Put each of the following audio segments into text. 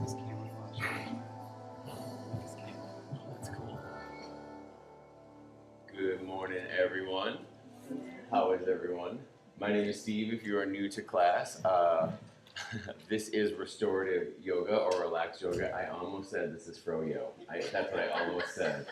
This camouflage. This camouflage. That's cool. Good morning, everyone. How is everyone? My name is Steve. If you are new to class, this is Restorative Yoga or Relaxed Yoga. I almost said this is Froyo. That's what I almost said.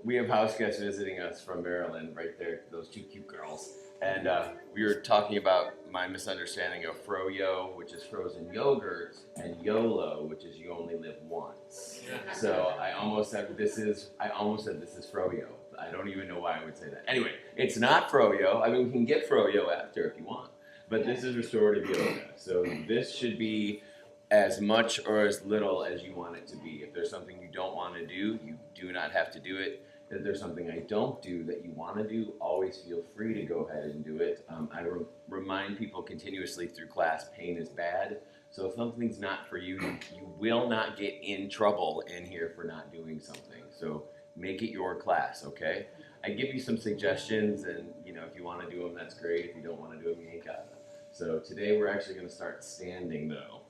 We have house guests visiting us from Maryland, right there, those two cute girls. And we were talking about my misunderstanding of Froyo, which is frozen yogurt, and YOLO, which is you only live once. So I almost said this is Froyo. I don't even know why I would say that. Anyway, it's not Froyo. I mean, we can get Froyo after if you want. But this is restorative yoga. So this should be as much or as little as you want it to be. If there's something you don't want to do, you do not have to do it. If there's something I don't do that you want to do, always feel free to go ahead and do it. I remind people continuously through class, pain is bad. So if something's not for you, you will not get in trouble in here for not doing something. So make it your class, okay? I give you some suggestions, and if you want to do them, that's great. If you don't want to do them, you ain't got them. So today we're actually going to start standing, though.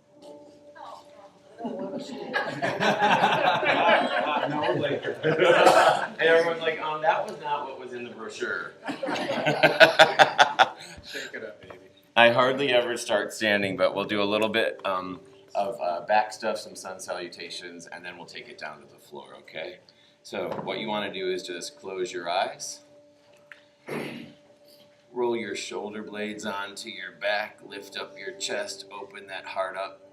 And everyone's like, that was not what was in the brochure. Shake it up, baby. I hardly ever start standing, but we'll do a little bit of back stuff, some sun salutations, and then we'll take it down to the floor, okay? So what you want to do is just close your eyes. Roll your shoulder blades onto your back, lift up your chest, open that heart up.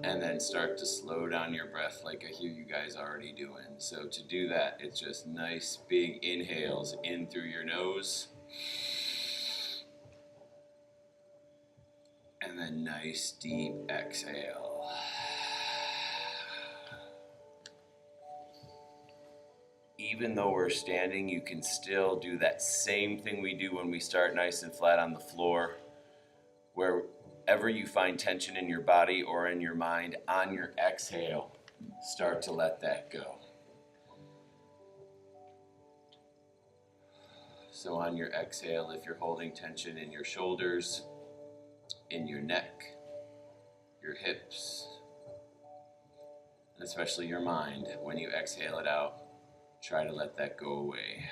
And then start to slow down your breath like I hear you guys already doing. So to do that, it's just nice big inhales in through your nose. And then nice deep exhale. Even though we're standing, you can still do that same thing we do when we start nice and flat on the floor, wherever you find tension in your body or in your mind, on your exhale, start to let that go. So on your exhale, if you're holding tension in your shoulders, in your neck, your hips, and especially your mind, when you exhale it out, try to let that go away.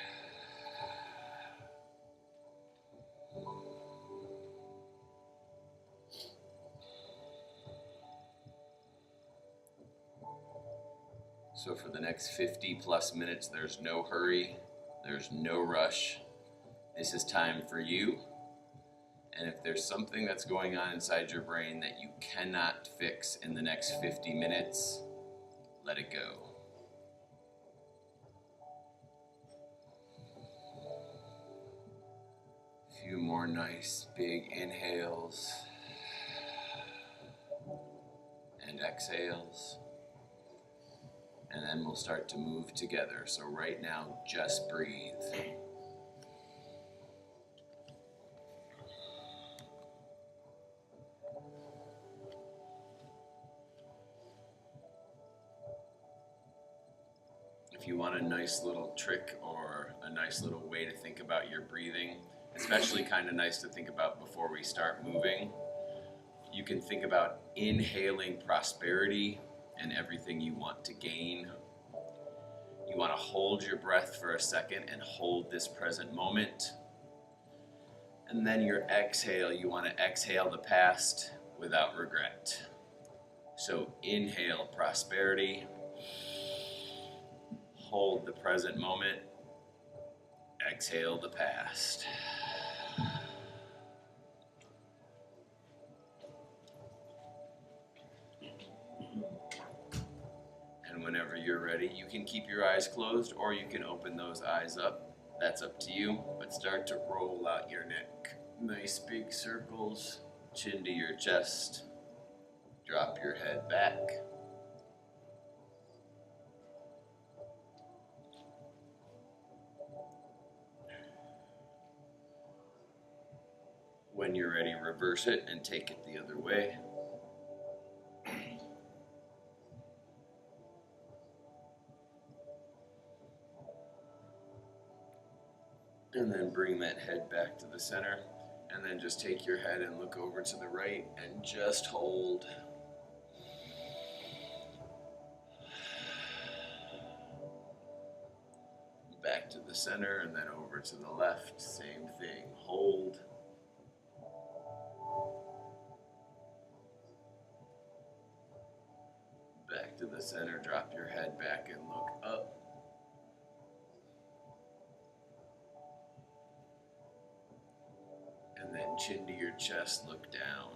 So for the next 50 plus minutes, there's no hurry, there's no rush. This is time for you. And if there's something that's going on inside your brain that you cannot fix in the next 50 minutes, let it go. A few more nice big inhales and exhales. And then we'll start to move together. So right now, just breathe. If you want a nice little trick or a nice little way to think about your breathing, especially kind of nice to think about before we start moving, you can think about inhaling prosperity and everything you want to gain. You want to hold your breath for a second and hold this present moment. And then your exhale, you want to exhale the past without regret. So inhale prosperity, hold the present moment, exhale the past. And whenever you're ready, you can keep your eyes closed or you can open those eyes up. That's up to you, but start to roll out your neck. Nice big circles, chin to your chest. Drop your head back. When you're ready, reverse it and take it the other way. And then bring that head back to the center. And then just take your head and look over to the right and just hold. Back to the center and then over to the left, same thing, hold. Back to the center, drop your head back and look up. And then chin to your chest, look down.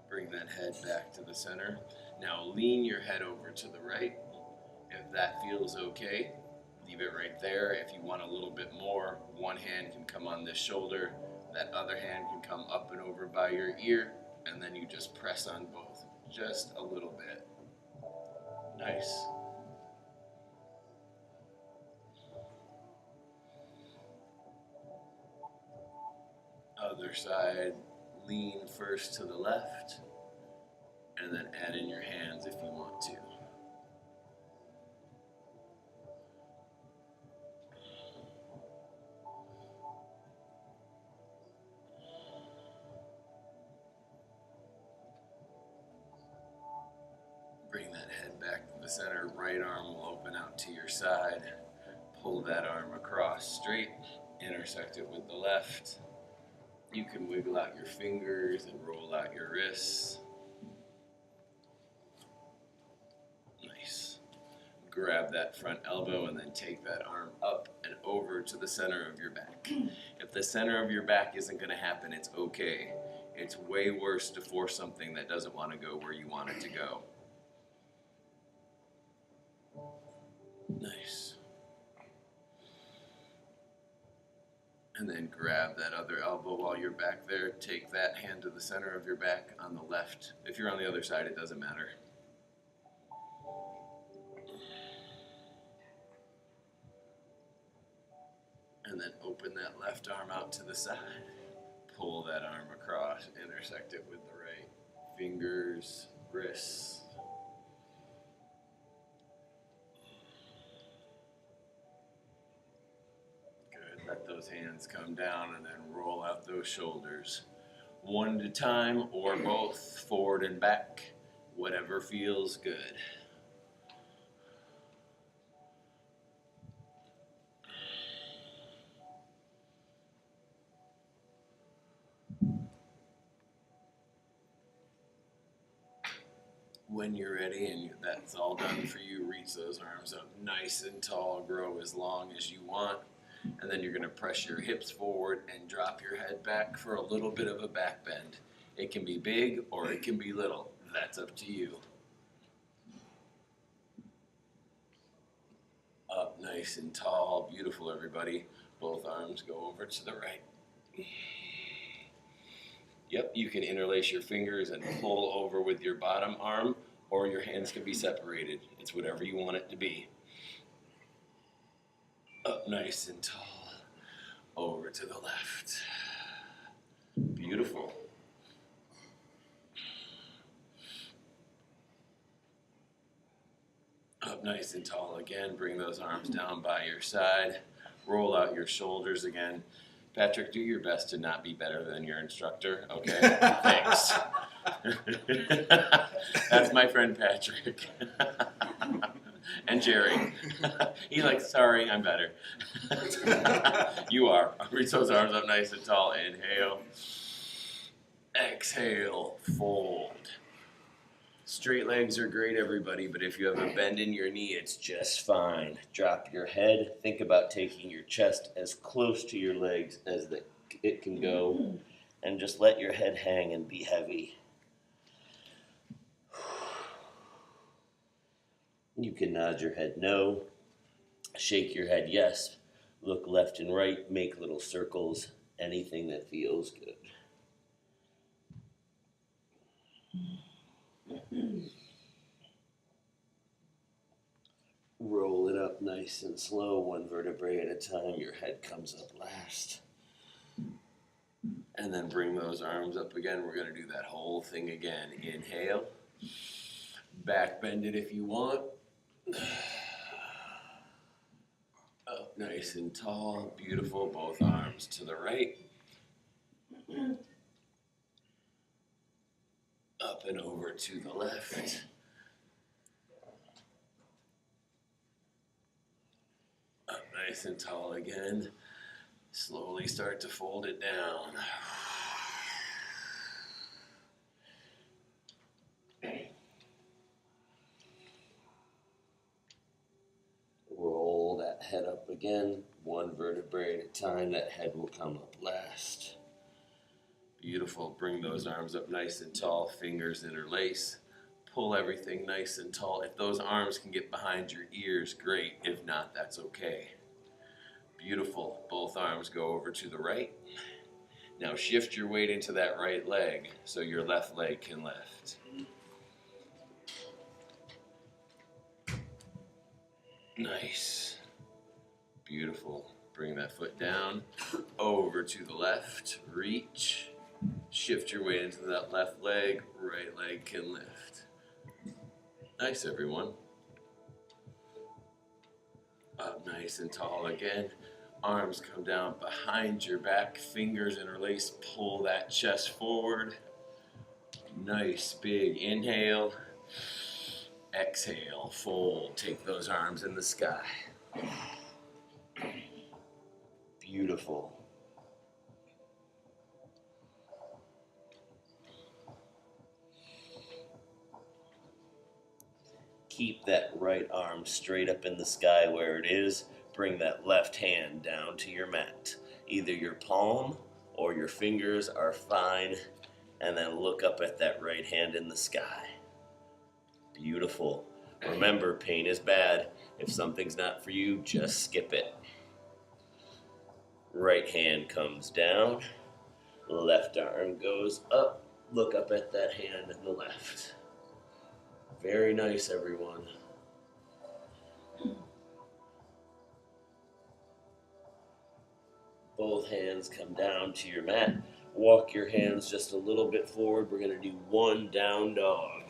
Bring that head back to the center. Now lean your head over to the right. If that feels okay, leave it right there. If you want a little bit more, one hand can come on this shoulder, that other hand can come up and over by your ear, and then you just press on both, just a little bit. Nice. Other side, lean first to the left, and then add in your hands if you want to. Bring that head back to the center. Right arm will open out to your side. Pull that arm across straight. Intersect it with the left. You can wiggle out your fingers and roll out your wrists. Nice. Grab that front elbow and then take that arm up and over to the center of your back. If the center of your back isn't going to happen, it's okay. It's way worse to force something that doesn't want to go where you want it to go. Nice. And then grab that other elbow while you're back there. Take that hand to the center of your back on the left. If you're on the other side, it doesn't matter. And then open that left arm out to the side. Pull that arm across, intersect it with the right. Fingers, wrists. Let those hands come down and then roll out those shoulders. One at a time or both, forward and back, whatever feels good. When you're ready and that's all done for you, reach those arms up nice and tall, grow as long as you want. And then you're going to press your hips forward and drop your head back for a little bit of a back bend. It can be big or it can be little. That's up to you. Up nice and tall. Beautiful, everybody. Both arms go over to the right. Yep, you can interlace your fingers and pull over with your bottom arm, or your hands can be separated. It's whatever you want it to be. Up nice and tall, over to the left. Beautiful. Up nice and tall again. Bring those arms down by your side. Roll out your shoulders again. Patrick, do your best to not be better than your instructor, okay? Thanks. That's my friend Patrick. And Jerry. He's like, sorry, I'm better. You are. Reach those arms up nice and tall. Inhale. Exhale. Fold. Straight legs are great, everybody, but if you have a bend in your knee, it's just fine. Drop your head. Think about taking your chest as close to your legs as it can go, and just let your head hang and be heavy. You can nod your head no, shake your head yes, look left and right, make little circles, anything that feels good. Roll it up nice and slow, one vertebrae at a time. Your head comes up last. And then bring those arms up again. We're going to do that whole thing again. Inhale. Back bend it if you want. Nice and tall, beautiful, both arms to the right. Up and over to the left. Up nice and tall again. Slowly start to fold it down. Roll that head up again, one vertebrae at a time. That head will come up last. Beautiful. Bring those arms up nice and tall, fingers interlace. Pull everything nice and tall. If those arms can get behind your ears, great. If not, that's okay. Beautiful. Both arms go over to the right. Now shift your weight into that right leg so your left leg can lift. Nice. Beautiful. Bring that foot down, over to the left, reach. Shift your weight into that left leg, right leg can lift. Nice, everyone. Up nice and tall again. Arms come down behind your back, fingers interlace, pull that chest forward. Nice, big inhale. Exhale, fold, take those arms in the sky. Beautiful. Keep that right arm straight up in the sky where it is. Bring that left hand down to your mat. Either your palm or your fingers are fine. And then look up at that right hand in the sky. Beautiful. Remember, pain is bad. If something's not for you, just skip it. Right hand comes down. Left arm goes up. Look up at that hand in the left. Very nice, everyone. Both hands come down to your mat. Walk your hands just a little bit forward. We're going to do one down dog.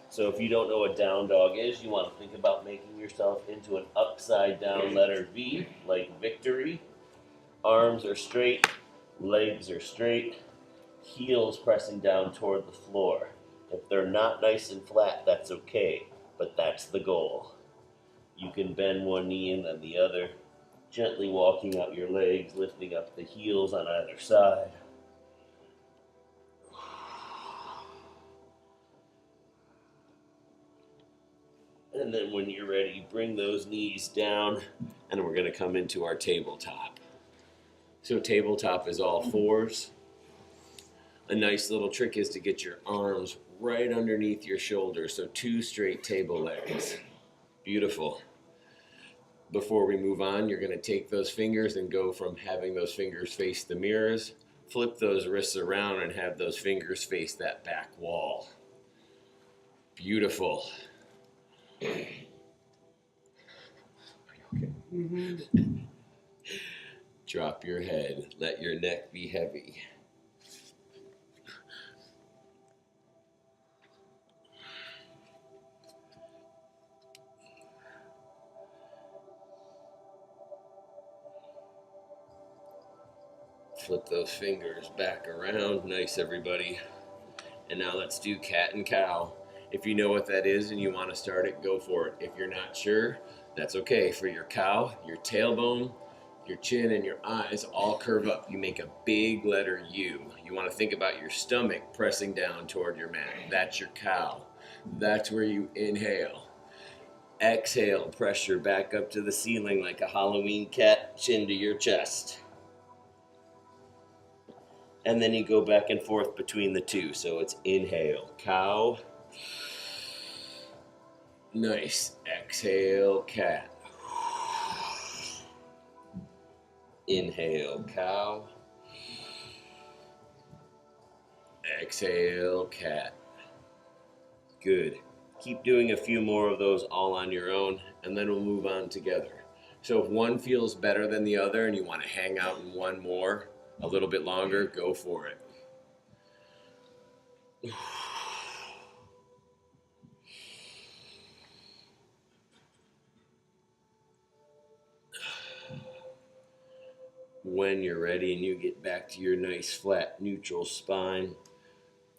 So if you don't know what down dog is, you want to think about making yourself into an upside down letter V, like victory. Arms are straight, legs are straight, heels pressing down toward the floor. If they're not nice and flat, that's okay, but that's the goal. You can bend one knee and then the other, gently walking out your legs, lifting up the heels on either side. And then when you're ready, bring those knees down, and we're going to come into our tabletop. So tabletop is all fours. A nice little trick is to get your arms right underneath your shoulders, so 2 straight table legs. Beautiful. Before we move on, you're going to take those fingers and go from having those fingers face the mirrors, flip those wrists around and have those fingers face that back wall. Beautiful. Okay. Mm-hmm. Drop your head. Let your neck be heavy. Flip those fingers back around. Nice, everybody. And now let's do cat and cow. If you know what that is and you want to start it, go for it. If you're not sure, that's okay. For your cow, your tailbone, your chin, and your eyes all curve up. You make a big letter U. You want to think about your stomach pressing down toward your mat. That's your cow. That's where you inhale. Exhale, pressure back up to the ceiling like a Halloween cat, chin to your chest. And then you go back and forth between the two. So it's inhale, cow. Nice. Exhale, cat. Inhale, cow. Exhale, cat. Good. Keep doing a few more of those all on your own, and then we'll move on together. So if one feels better than the other and you want to hang out in one more, a little bit longer, go for it. When you're ready and you get back to your nice flat neutral spine,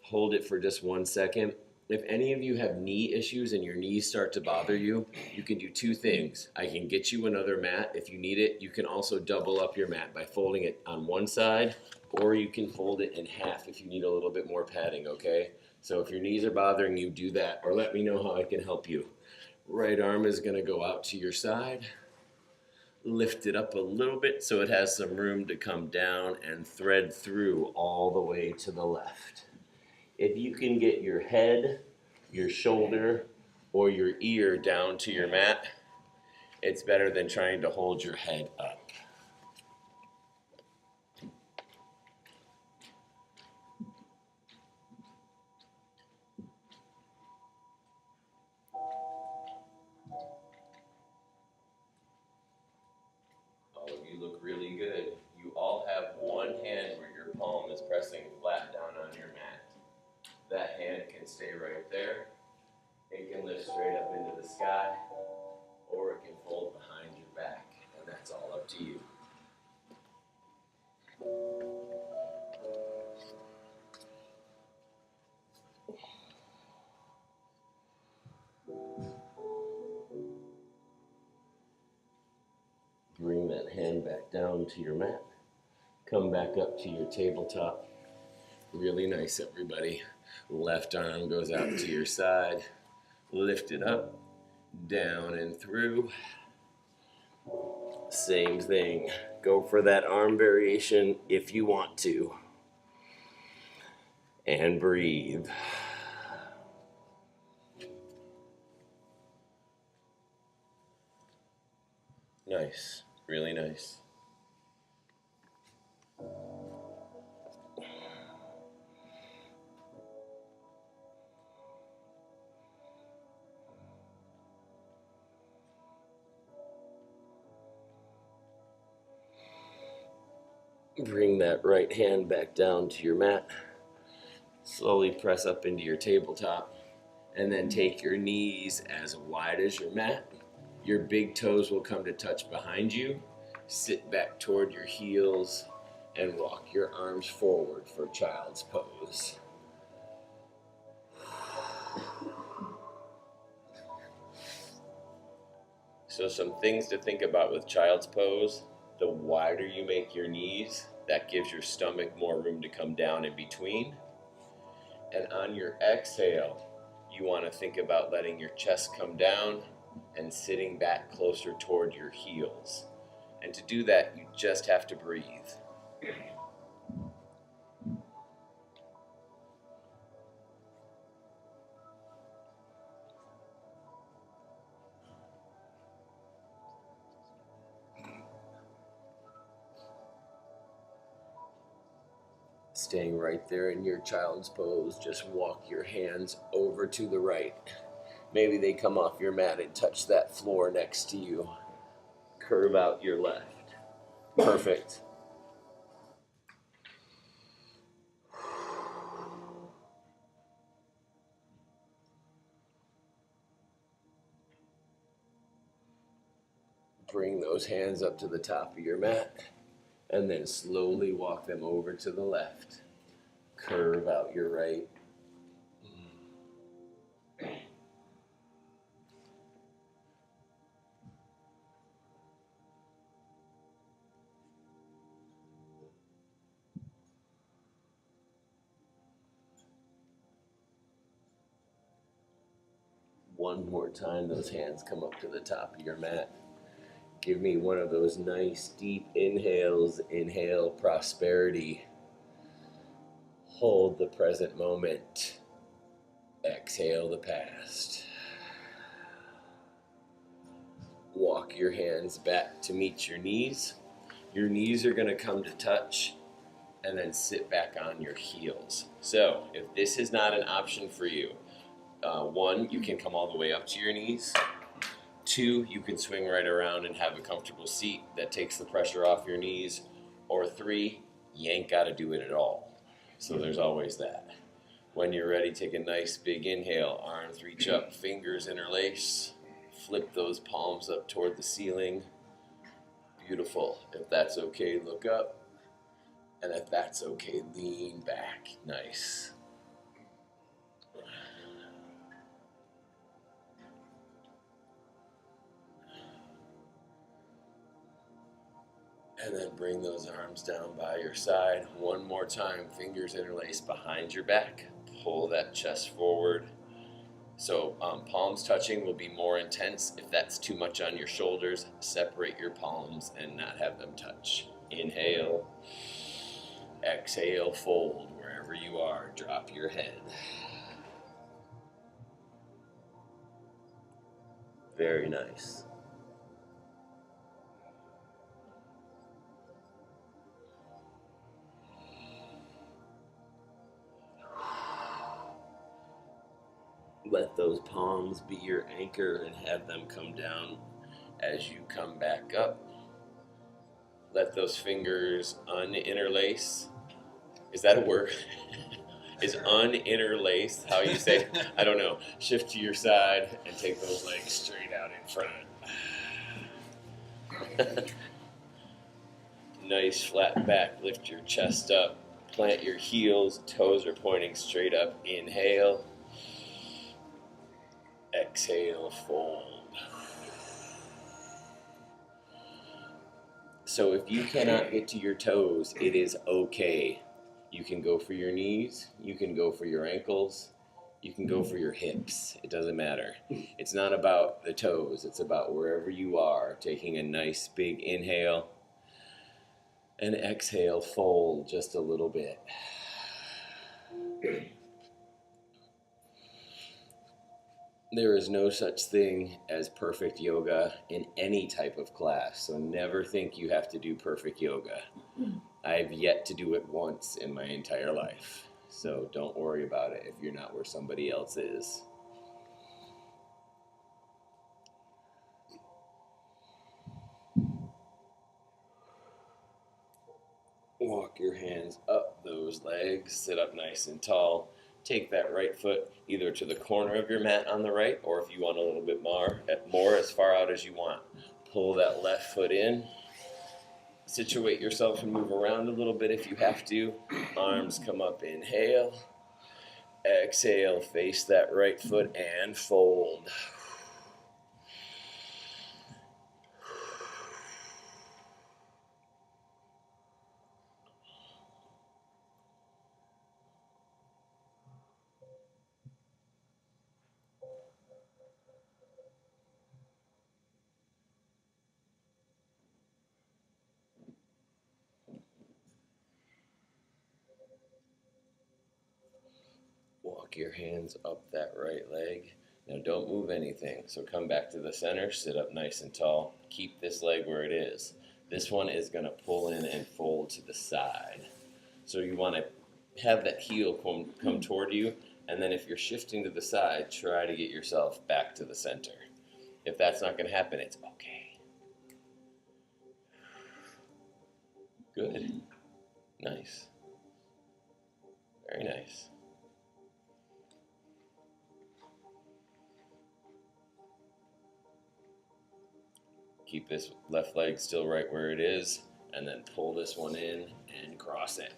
hold it for just 1 second. If any of you have knee issues and your knees start to bother you, you can do 2 things. I can get you another mat if you need it. You can also double up your mat by folding it on one side, or you can fold it in half if you need a little bit more padding, okay? So if your knees are bothering you, do that, or let me know how I can help you. Right arm is gonna go out to your side. Lift it up a little bit so it has some room to come down and thread through all the way to the left. If you can get your head, your shoulder, or your ear down to your mat, it's better than trying to hold your head up. All of you look really good. You all have one hand where your palm is pressing flat down on your mat. That hand can stay right there. It can lift straight up into the sky, or it can fold behind your back, and that's all up to you. Bring that hand back down to your mat. Come back up to your tabletop. Really nice, everybody. Left arm goes out to your side. Lift it up, down and through. Same thing. Go for that arm variation if you want to. And breathe. Nice, really nice. Bring that right hand back down to your mat. Slowly press up into your tabletop. And then take your knees as wide as your mat. Your big toes will come to touch behind you. Sit back toward your heels and walk your arms forward for child's pose. So some things to think about with child's pose. The wider you make your knees, that gives your stomach more room to come down in between. And on your exhale, you want to think about letting your chest come down and sitting back closer toward your heels. And to do that, you just have to breathe. Staying right there in your child's pose, just walk your hands over to the right. Maybe they come off your mat and touch that floor next to you. Curve out your left. Perfect. Bring those hands up to the top of your mat and then slowly walk them over to the left. Curve out your right. One more time, those hands come up to the top of your mat. Give me one of those nice deep inhales. Inhale prosperity. Hold the present moment. Exhale the past. Walk your hands back to meet your knees. Your knees are going to come to touch and then sit back on your heels. So if this is not an option for you, 1, you can come all the way up to your knees. 2, you can swing right around and have a comfortable seat that takes the pressure off your knees. Or 3, you ain't got to do it at all. So there's always that. When you're ready, take a nice big inhale. Arms reach up, fingers interlace. Flip those palms up toward the ceiling. Beautiful. If that's okay, look up. And if that's okay, lean back. Nice. And then bring those arms down by your side. One more time, fingers interlaced behind your back. Pull that chest forward. So palms touching will be more intense. If that's too much on your shoulders, separate your palms and not have them touch. Inhale. Exhale, fold. Wherever you are, drop your head. Very nice. Let those palms be your anchor and have them come down as you come back up. Let those fingers uninterlace. Is that a word? Is uninterlace how you say? I don't know. Shift to your side and take those legs straight out in front. Nice flat back. Lift your chest up. Plant your heels. Toes are pointing straight up. Inhale. Exhale, fold. So if you cannot get to your toes, it is okay. You can go for your knees, you can go for your ankles, you can go for your hips. It doesn't matter. It's not about the toes, it's about wherever you are. Taking a nice big inhale and exhale, fold just a little bit. There is no such thing as perfect yoga in any type of class, so never think you have to do perfect yoga. I've yet to do it once in my entire life, so don't worry about it if you're not where somebody else is. Walk your hands up those legs, sit up nice and tall. Take that right foot either to the corner of your mat on the right, or if you want a little bit more as far out as you want. Pull that left foot in. Situate yourself and move around a little bit if you have to. Arms come up, inhale. Exhale, face that right foot and fold. Walk your hands up that right leg. Now don't move anything. So come back to the center, sit up nice and tall. Keep this leg where it is. This one is going to pull in and fold to the side. So you want to have that heel come toward you, and then if you're shifting to the side, try to get yourself back to the center. If that's not going to happen, it's okay. Good. Nice. Very nice. Keep this left leg still right where it is, and then pull this one in and cross it.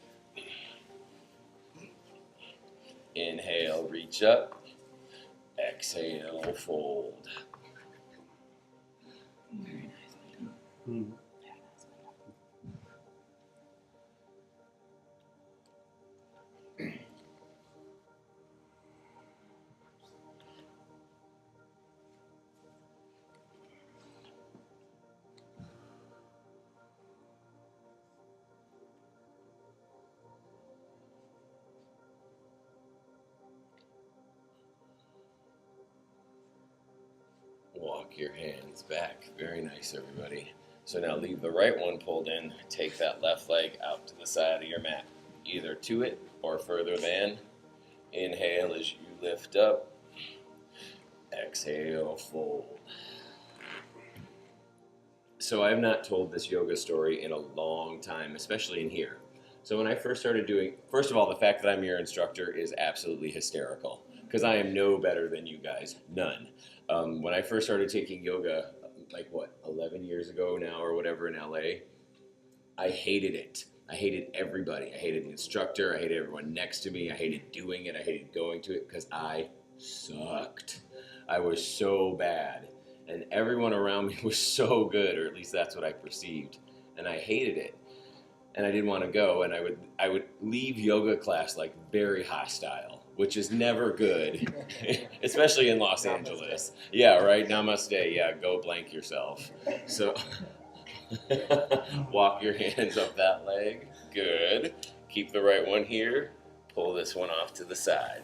Inhale, reach up. Exhale, fold. Very nice. Walk your hands back. Very nice, everybody. So now leave the right one pulled in. Take that left leg out to the side of your mat, either to it or further than. Inhale as you lift up. Exhale, fold. So I've not told this yoga story in a long time, especially in here. So when I first started doing, first of all, the fact that I'm your instructor is absolutely hysterical, because I am no better than you guys, none. When I first started taking yoga like what, 11 years ago now or whatever in LA. I hated it. I hated everybody. I hated the instructor. I hated everyone next to me. I hated doing it. I hated going to it because I sucked. I was so bad. And everyone around me was so good, or at least that's what I perceived. And I hated it. And I didn't want to go. And I would leave yoga class like very hostile, which is never good, especially in Los Angeles. Yeah, right? Namaste. Yeah, go blank yourself. So walk your hands up that leg. Good. Keep the right one here. Pull this one off to the side.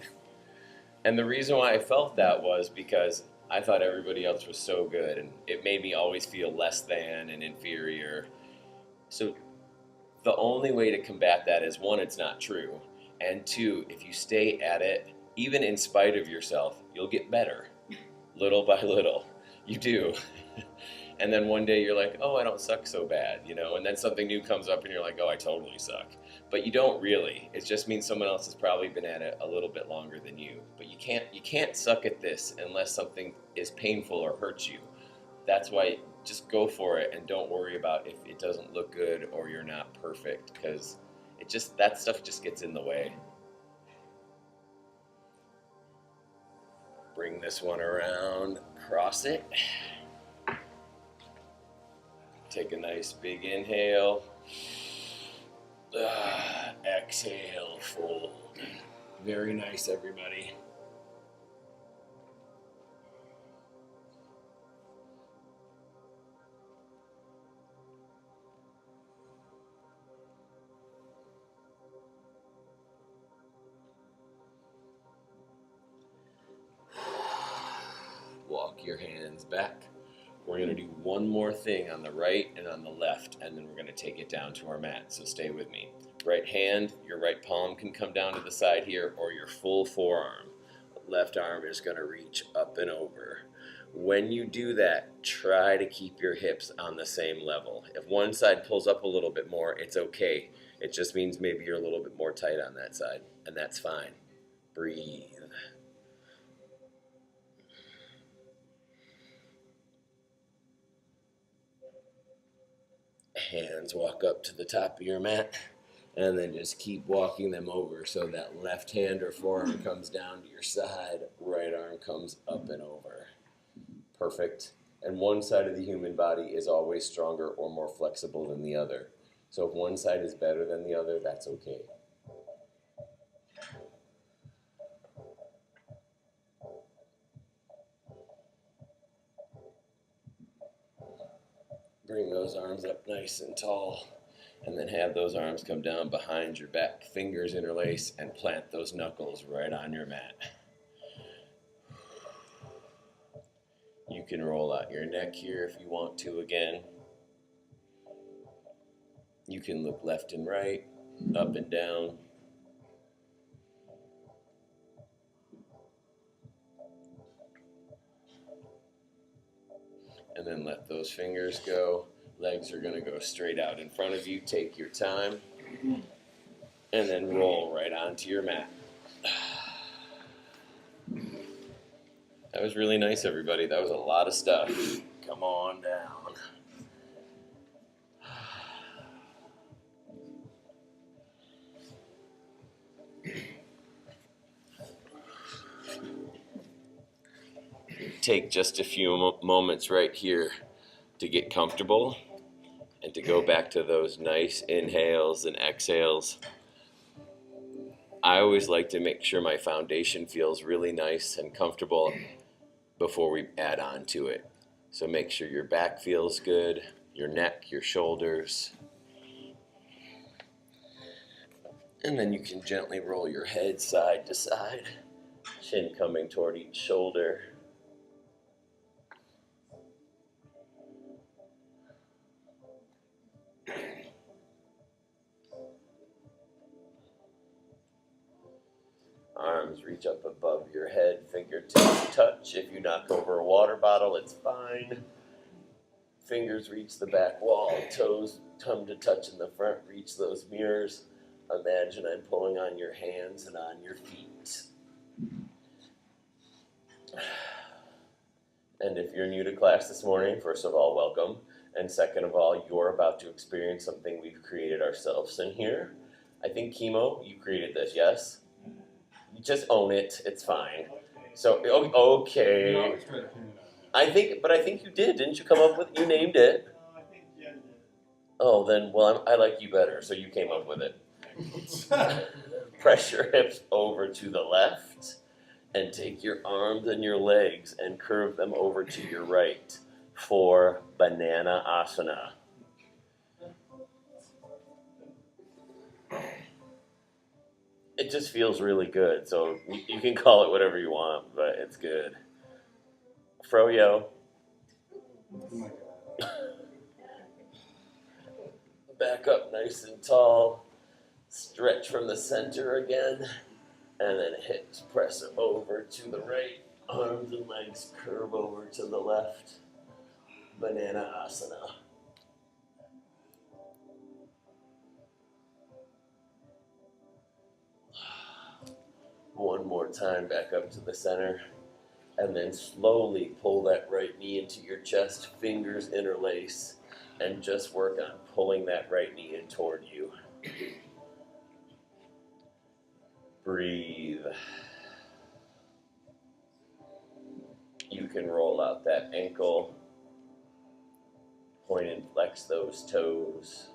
And the reason why I felt that was because I thought everybody else was so good, and it made me always feel less than and inferior. So the only way to combat that is, one, it's not true. And two, if you stay at it, even in spite of yourself, you'll get better. Little by little. You do. And then one day you're like, oh, I don't suck so bad, you know? And then something new comes up and you're like, oh, I totally suck. But you don't really. It just means someone else has probably been at it a little bit longer than you. But you can't suck at this unless something is painful or hurts you. That's why just go for it and don't worry about if it doesn't look good or you're not perfect, because that stuff just gets in the way. Bring this one around, cross it. Take a nice big inhale. Exhale, fold. Very nice, everybody. Walk your hands back. We're going to do one more thing on the right and on the left, and then we're going to take it down to our mat, so stay with me. Right hand, your right palm can come down to the side here, or your full forearm. Left arm is going to reach up and over. When you do that, try to keep your hips on the same level. If one side pulls up a little bit more, it's okay. It just means maybe you're a little bit more tight on that side, and that's fine. Breathe. Hands walk up to the top of your mat, and then just keep walking them over so that left hand or forearm comes down to your side, right arm comes up and over. Perfect. And one side of the human body is always stronger or more flexible than the other. So if one side is better than the other, that's okay. Bring those arms up nice and tall, and then have those arms come down behind your back. Fingers interlace and plant those knuckles right on your mat. You can roll out your neck here if you want to again. You can look left and right, up and down. And then let those fingers go. Legs are going to go straight out in front of you. Take your time. And then roll right onto your mat. That was really nice, everybody. That was a lot of stuff. Come on down. Take just a few moments right here to get comfortable and to go back to those nice inhales and exhales. I always like to make sure my foundation feels really nice and comfortable before we add on to it. So make sure your back feels good, your neck, your shoulders. And then you can gently roll your head side to side, chin coming toward each shoulder. Arms reach up above your head, fingertips touch. If you knock over a water bottle, it's fine. Fingers reach the back wall, toes come to touch in the front, reach those mirrors. Imagine I'm pulling on your hands and on your feet. And if you're new to class this morning, first of all, welcome. And second of all, you're about to experience something we've created ourselves in here. I think, Chemo, you created this, yes? You just own it. It's fine. So, okay. I think you did. Didn't you come up with it? You named it. Oh, then, well, I like you better, so you came up with it. Press your hips over to the left and take your arms and your legs and curve them over to your right for Banana Asana. It just feels really good, so you can call it whatever you want, but it's good. Froyo. Back up nice and tall. Stretch from the center again. And then hips press over to the right. Arms and legs curve over to the left. Banana Asana. One more time, back up to the center. And then slowly pull that right knee into your chest, fingers interlace, and just work on pulling that right knee in toward you. Breathe. You can roll out that ankle, point and flex those toes.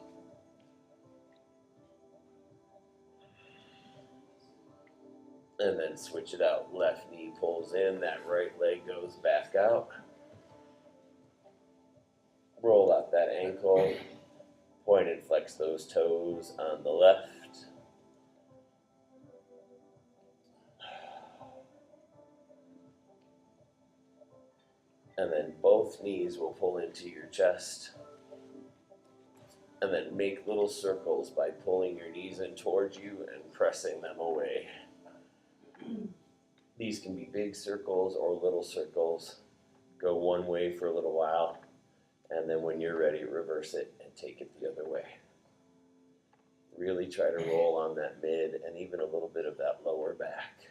And then switch it out. Left knee pulls in, that right leg goes back out. Roll out that ankle, point and flex those toes on the left. And then both knees will pull into your chest. And then make little circles by pulling your knees in towards you and pressing them away. These can be big circles or little circles. Go one way for a little while, and then when you're ready, reverse it and take it the other way. Really try to roll on that mid and even a little bit of that lower back.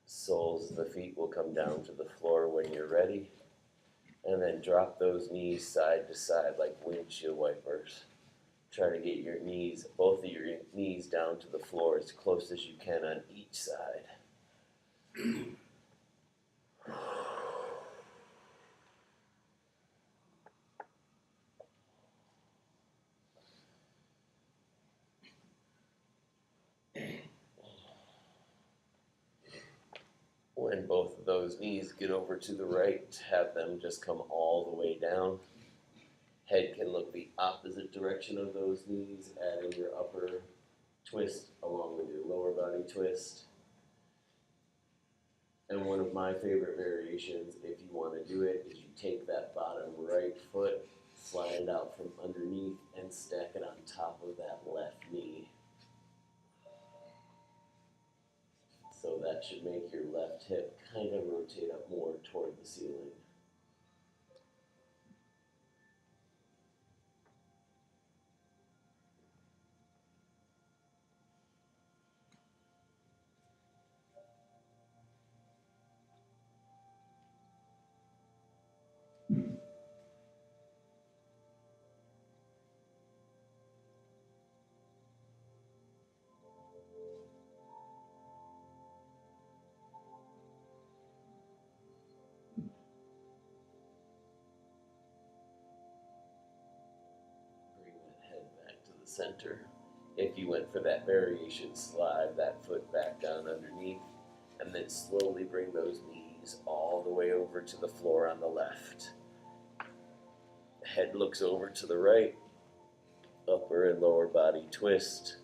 Soles of the feet will come down to the floor when you're ready. And then drop those knees side to side like windshield wipers. Try to get your knees, both of your knees down to the floor as close as you can on each side. When both of those knees get over to the right, have them just come all the way down. Head can look the opposite direction of those knees, adding your upper twist along with your lower body twist. And one of my favorite variations, if you want to do it, is you take that bottom right foot, slide it out from underneath, and stack it on top of that left knee. So that should make your left hip kind of rotate up more toward the ceiling. Bring that head back to the center. If you went for that variation, slide that foot back down underneath, and then slowly bring those knees all the way over to the floor on the left. Head looks over to the right, upper and lower body twist.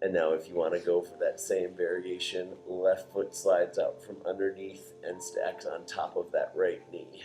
And now if you want to go for that same variation, left foot slides out from underneath and stacks on top of that right knee.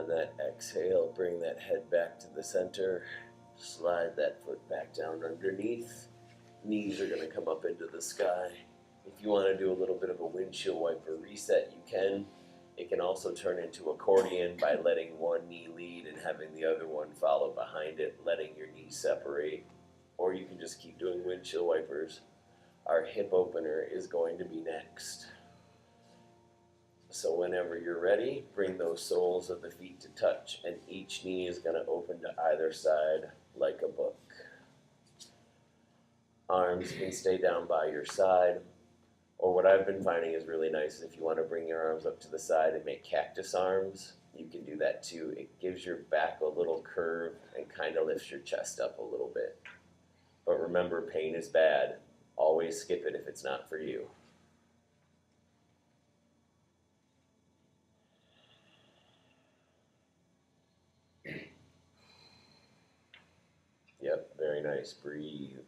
On that exhale, bring that head back to the center. Slide that foot back down underneath. Knees are going to come up into the sky. If you want to do a little bit of a windshield wiper reset, you can. It can also turn into accordion by letting one knee lead and having the other one follow behind it, letting your knees separate. Or you can just keep doing windshield wipers. Our hip opener is going to be next. So whenever you're ready, bring those soles of the feet to touch, and each knee is going to open to either side like a book. Arms can stay down by your side, or what I've been finding is really nice is if you want to bring your arms up to the side and make cactus arms, you can do that too. It gives your back a little curve and kind of lifts your chest up a little bit. But remember, pain is bad. Always skip it if it's not for you. Yep, very nice. Breathe.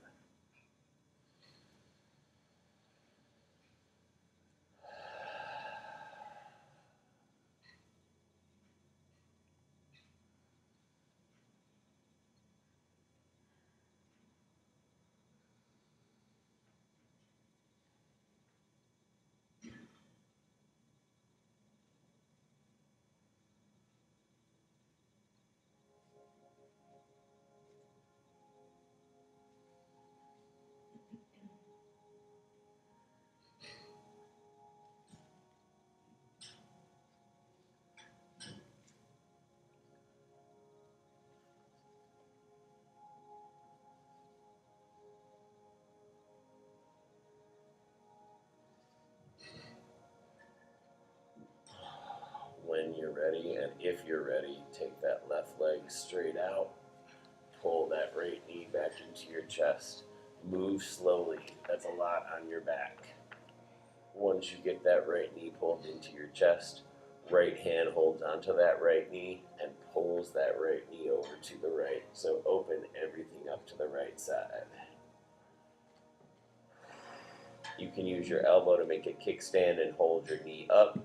When you're ready, and if you're ready, take that left leg straight out. Pull that right knee back into your chest. Move slowly. That's a lot on your back. Once you get that right knee pulled into your chest, right hand holds onto that right knee and pulls that right knee over to the right. So open everything up to the right side. You can use your elbow to make a kickstand and hold your knee up.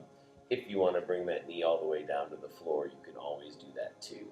If you want to bring that knee all the way down to the floor, you can always do that too.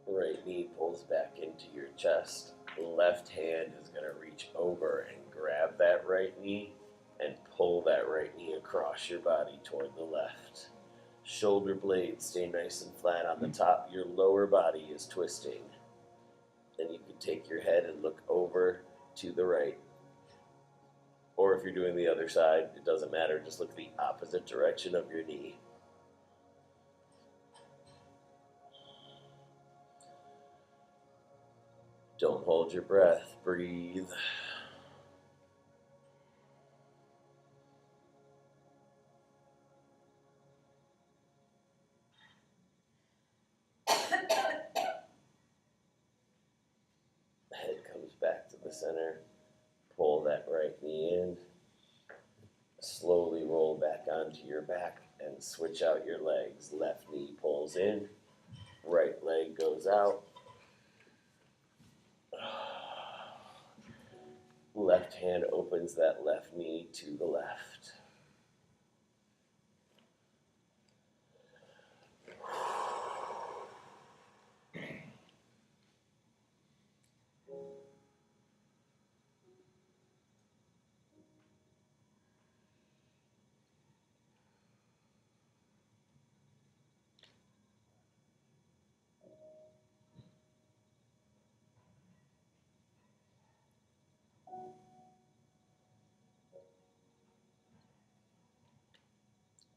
Right knee pulls back into your chest. Left hand is going to reach over and grab that right knee and pull that right knee across your body toward the left. Shoulder blades stay nice and flat on the top. Your lower body is twisting. Then you can take your head and look over to the right. Or if you're doing the other side, it doesn't matter. Just look the opposite direction of your knee. Don't hold your breath. Breathe. Head comes back to the center. Pull that right knee in. Slowly roll back onto your back and switch out your legs. Left knee pulls in. Right leg goes out. Left hand opens that left knee to the left.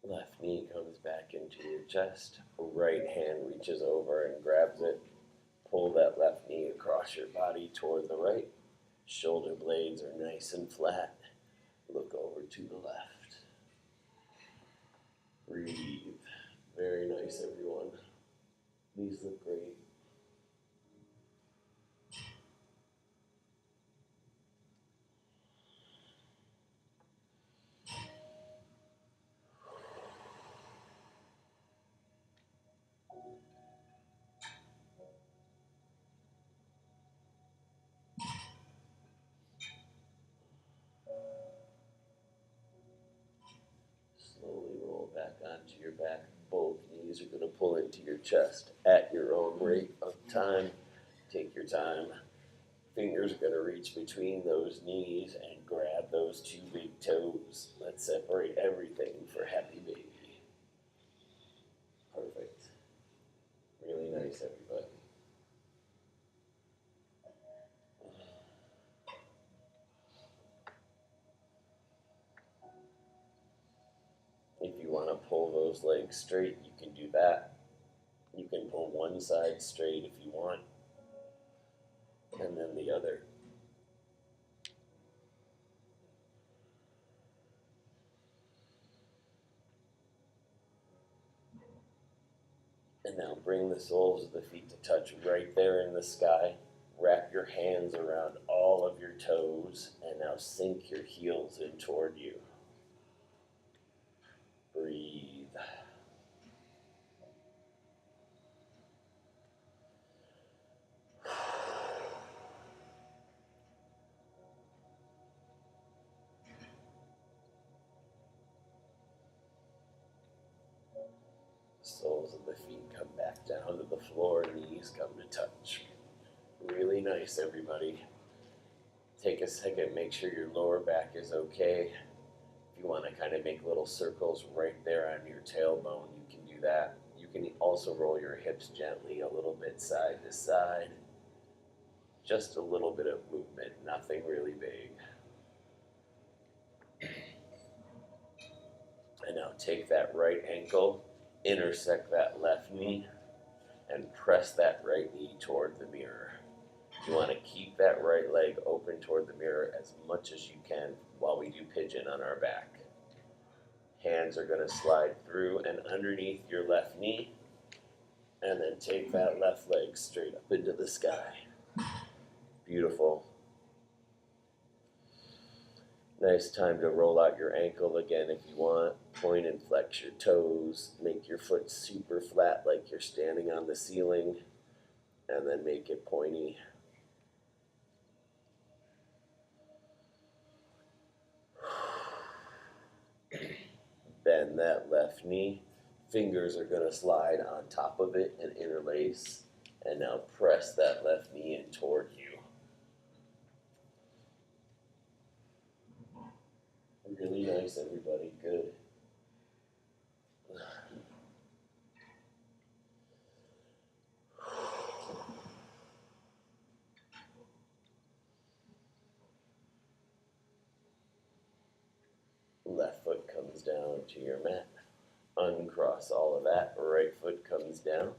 Left knee comes back into your chest. Right hand reaches over and grabs it. Pull that left knee across your body toward the right. Shoulder blades are nice and flat. Look over to the left. Breathe. Very nice, everyone. These look great. knees are going to pull into your chest at your own rate of time. Take your time. Fingers are going to reach between those knees and grab those two big toes. Let's separate everything for happy baby. Perfect. Really nice, everybody. If you want to pull those legs straight, you can do that. You can pull one side straight if you want, and then the other. And now bring the soles of the feet to touch right there in the sky. Wrap your hands around all of your toes, and now sink your heels in toward you. Breathe. Soles of the feet come back down to the floor, knees come to touch. Really nice, everybody. Take a second, make sure your lower back is okay. If you want to kind of make little circles right there on your tailbone, you can do that. You can also roll your hips gently a little bit side to side. Just a little bit of movement, nothing really big. And now take that right ankle, intersect that left knee, and press that right knee toward the mirror. You want to keep that right leg open toward the mirror as much as you can while we do pigeon on our back. Hands are going to slide through and underneath your left knee, and then take that left leg straight up into the sky. Beautiful. Nice time to roll out your ankle again if you want. Point and flex your toes. Make your foot super flat like you're standing on the ceiling, and then make it pointy. Bend that left knee. Fingers are going to slide on top of it and interlace. And now press that left knee in toward you. Really nice, everybody. Good. Left foot comes down to your mat. Uncross all of that. Right foot comes down.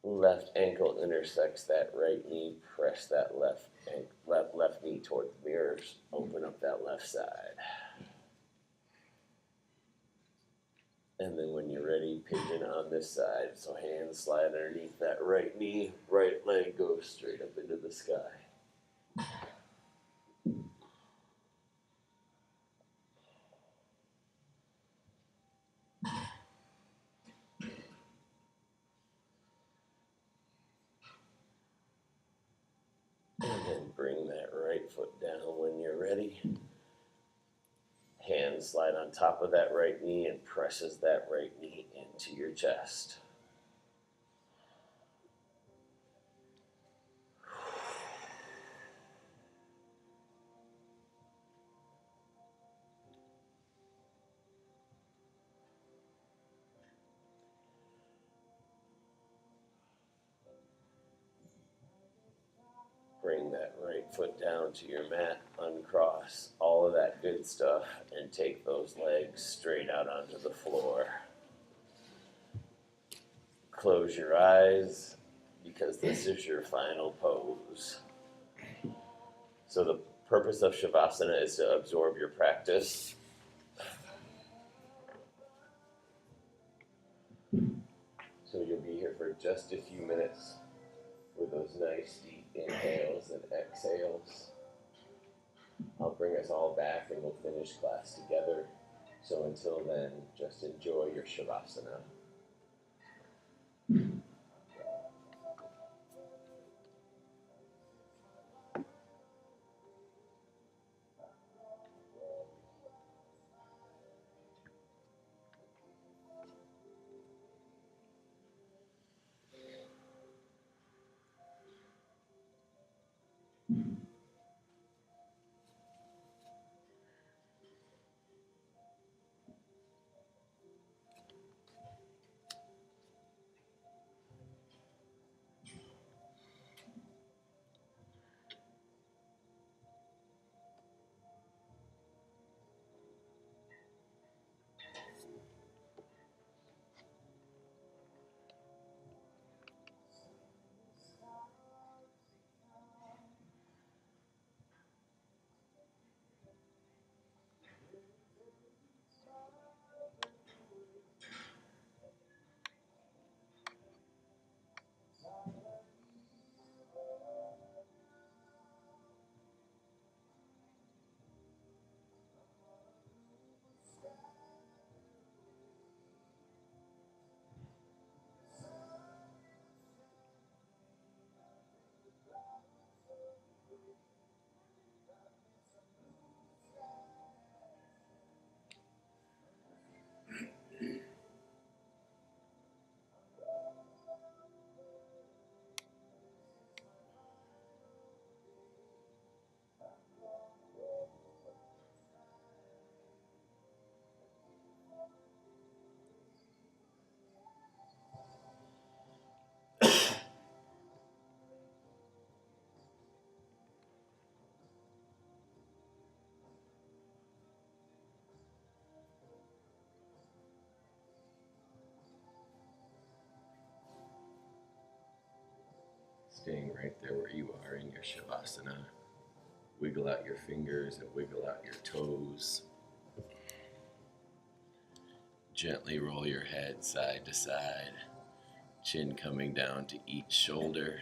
Left ankle intersects that right knee. Press that left knee toward the mirrors. Open up that left side. And then when you're ready, pigeon on this side. So hands slide underneath that right knee. Right leg goes straight up into the sky. And then bring that right foot down when you're ready. Hands slide on top of that right knee and presses that right knee into your chest. Bring that right foot down to your mat, uncross all of that good stuff, and take those legs straight out onto the floor. Close your eyes because this is your final pose. So the purpose of Shavasana is to absorb your practice. So you'll be here for just a few minutes with those nice deep inhales and exhales. I'll bring us all back and we'll finish class together. So until then, just enjoy your Shavasana. staying right there where you are in your Shavasana. Wiggle out your fingers and wiggle out your toes. Gently roll your head side to side, chin coming down to each shoulder.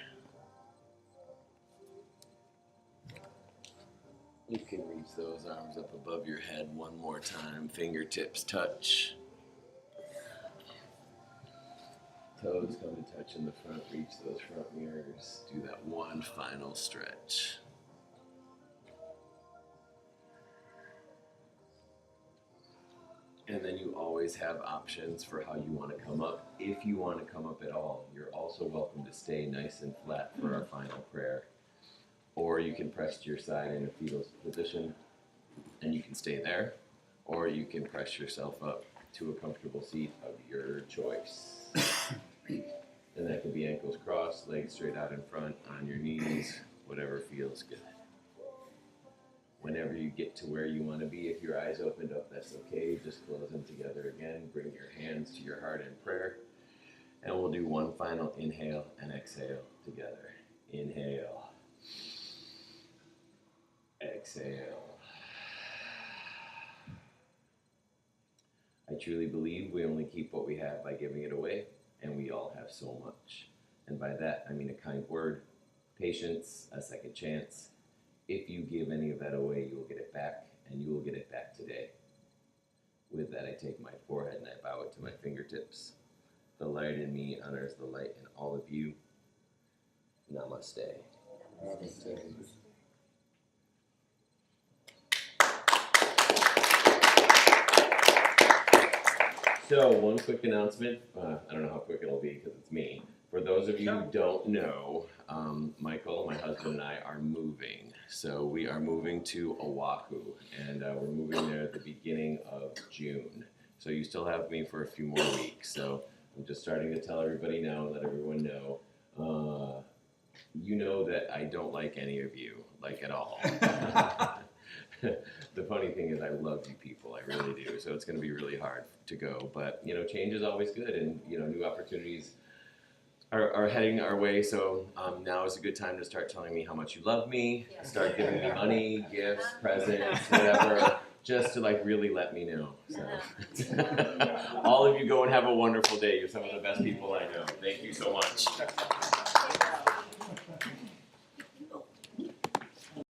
You can reach those arms up above your head one more time. Fingertips touch. Toes come to touch in the front. Reach those front mirrors. Do that one final stretch. And then you always have options for how you want to come up. If you want to come up at all, you're also welcome to stay nice and flat for our final prayer. Or you can press to your side in a fetal position and you can stay there. Or you can press yourself up to a comfortable seat of your choice. And that can be ankles crossed, legs straight out in front, on your knees, whatever feels good. Whenever you get to where you want to be, if your eyes opened up, that's okay. Just close them together again. Bring your hands to your heart in prayer. And we'll do one final inhale and exhale together. Inhale. Exhale. I truly believe we only keep what we have by giving it away, and we all have so much. And by that, I mean a kind word, patience, a second chance. If you give any of that away, you will get it back, and you will get it back today. With that, I take my forehead and I bow it to my fingertips. The light in me honors the light in all of you. Namaste. Namaste. So, one quick announcement. I don't know how quick it'll be because it's me. For those of you who don't know, Michael, my husband, and I are moving. So we are moving to Oahu, and we're moving there at the beginning of June. So you still have me for a few more weeks. So I'm just starting to tell everybody now, let everyone know. You know that I don't like any of you, like at all. The funny thing is I love you people, I really do. So it's going to be really hard to go. But, you know, change is always good, and, you know, new opportunities are heading our way, so now is a good time to start telling me how much you love me, start giving me money, gifts, presents, whatever, just to like really let me know. So all of you go and have a wonderful day. You're some of the best people I know. Thank you so much.